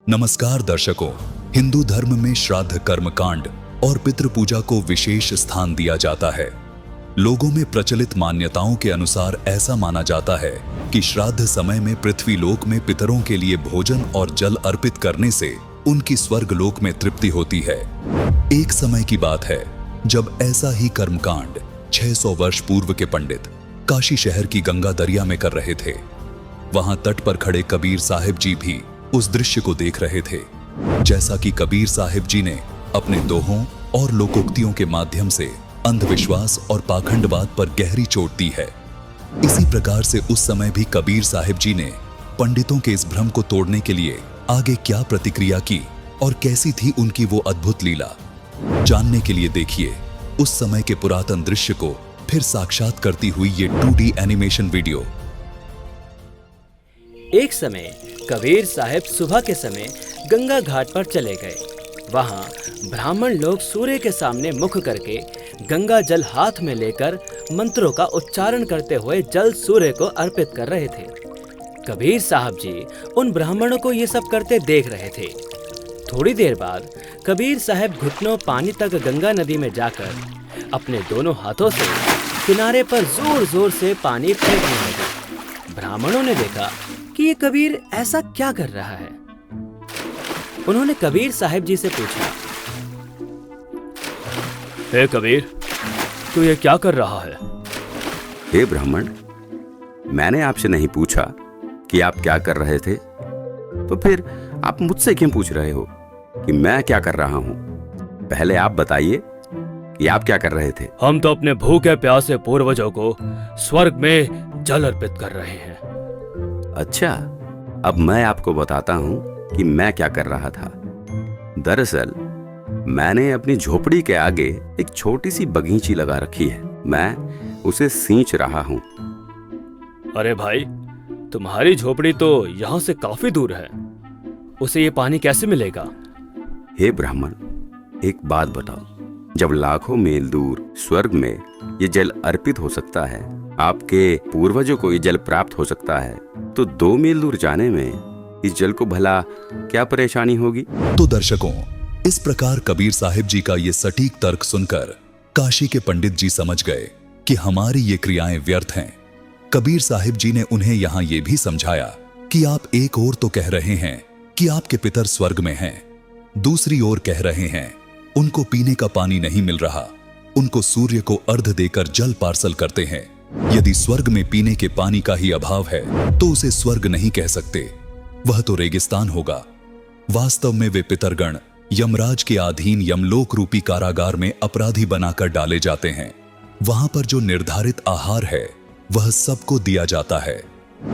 नमस्कार दर्शकों, हिंदू धर्म में श्राद्ध कर्मकांड और पितृ पूजा को विशेष स्थान दिया जाता है। लोगों में प्रचलित मान्यताओं के अनुसार ऐसा माना जाता है कि श्राद्ध समय में पृथ्वी लोक में पितरों के लिए भोजन और जल अर्पित करने से उनकी स्वर्ग लोक में तृप्ति होती है। एक समय की बात है जब ऐसा ही कर्मकांड 600 वर्ष पूर्व के पंडित काशी शहर की गंगा दरिया में कर रहे थे। वहां तट पर खड़े कबीर साहिब जी भी उस दृश्य को देख रहे थे। जैसा कि कबीर साहिब जी ने अपने दोहों और लोकोक्तियों के माध्यम से अंधविश्वास और पाखंडवाद पर गहरी चोट दी है, इसी प्रकार से उस समय भी कबीर साहिब जी ने पंडितों के इस भ्रम को तोड़ने के लिए आगे क्या प्रतिक्रिया की और कैसी थी उनकी वो अद्भुत लीला, जानने के लिए देखिए उस समय के पुरातन दृश्य को फिर साक्षात करती हुई ये 2D एनिमेशन वीडियो। एक समय कबीर साहब सुबह के समय गंगा घाट पर चले गए। वहां ब्राह्मण लोग सूर्य के सामने मुख करके गंगा जल हाथ में लेकर मंत्रों का उच्चारण करते हुए जल सूर्य को अर्पित कर रहे थे। कबीर साहब जी उन ब्राह्मणों को ये सब करते देख रहे थे। थोड़ी देर बाद कबीर साहब घुटनों पानी तक गंगा नदी में जाकर अपने दोनों हाथों से किनारे पर जोर जोर से पानी फेंकने लगे। ब्राह्मणों ने देखा कि ये कबीर ऐसा क्या कर रहा है। उन्होंने कबीर साहब जी से पूछा, हे कबीर, तू ये क्या कर रहा है? हे ब्राह्मण, मैंने आपसे नहीं पूछा कि आप क्या कर रहे थे, तो फिर आप मुझसे क्यों पूछ रहे हो कि मैं क्या कर रहा हूं? पहले आप बताइए कि आप क्या कर रहे थे। हम तो अपने भूखे प्यासे पूर्वजों को स्वर्ग में जल अर्पित कर रहे हैं। अच्छा, अब मैं आपको बताता हूं कि मैं क्या कर रहा था। दरअसल मैंने अपनी झोपड़ी के आगे एक छोटी सी बगीची लगा रखी है। मैं उसे सींच रहा हूं। अरे भाई, तुम्हारी झोपड़ी तो यहाँ से काफी दूर है, उसे ये पानी कैसे मिलेगा? हे ब्राह्मण, एक बात बताओ, जब लाखों मील दूर स्वर्ग में ये जल अर्पित हो सकता है, आपके पूर्वजों को ये जल प्राप्त हो सकता है, तो 2 मील दूर जाने में इस जल को भला क्या परेशानी होगी? तो दर्शकों, इस प्रकार कबीर साहिब जी का ये सटीक तर्क सुनकर काशी के पंडित जी समझ गए कि हमारी ये क्रियाएं व्यर्थ हैं। कबीर साहिब जी ने उन्हें यहाँ ये भी समझाया कि आप एक ओर तो कह रहे हैं कि आपके पितर स्वर्ग में हैं, दूसरी ओर कह रहे हैं उनको पीने का पानी नहीं मिल रहा, उनको सूर्य को अर्घ देकर जल पार्सल करते हैं। यदि स्वर्ग में पीने के पानी का ही अभाव है तो उसे स्वर्ग नहीं कह सकते, वह तो रेगिस्तान होगा। वास्तव में वे पितरगण यमराज के अधीन यमलोक रूपी कारागार में अपराधी बनाकर डाले जाते हैं। वहां पर जो निर्धारित आहार है वह सबको दिया जाता है।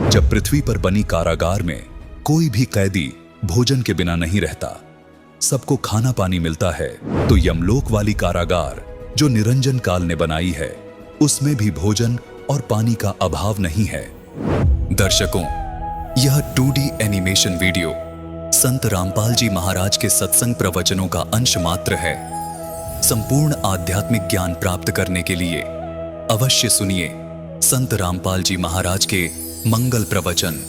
जब पृथ्वी पर बनी कारागार में कोई भी कैदी भोजन के बिना नहीं रहता, सबको खाना पानी मिलता है, तो यमलोक वाली कारागार जो निरंजन काल ने बनाई है उसमें भी भोजन और पानी का अभाव नहीं है। दर्शकों, यह 2D एनिमेशन वीडियो संत रामपाल जी महाराज के सत्संग प्रवचनों का अंश मात्र है। संपूर्ण आध्यात्मिक ज्ञान प्राप्त करने के लिए अवश्य सुनिए संत रामपाल जी महाराज के मंगल प्रवचन।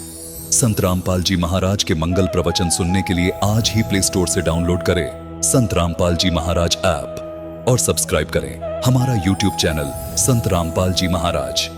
संत रामपाल जी महाराज के मंगल प्रवचन सुनने के लिए आज ही प्ले स्टोर से डाउनलोड करें संत रामपाल जी महाराज ऐप और सब्सक्राइब करें हमारा YouTube चैनल संत रामपाल जी महाराज।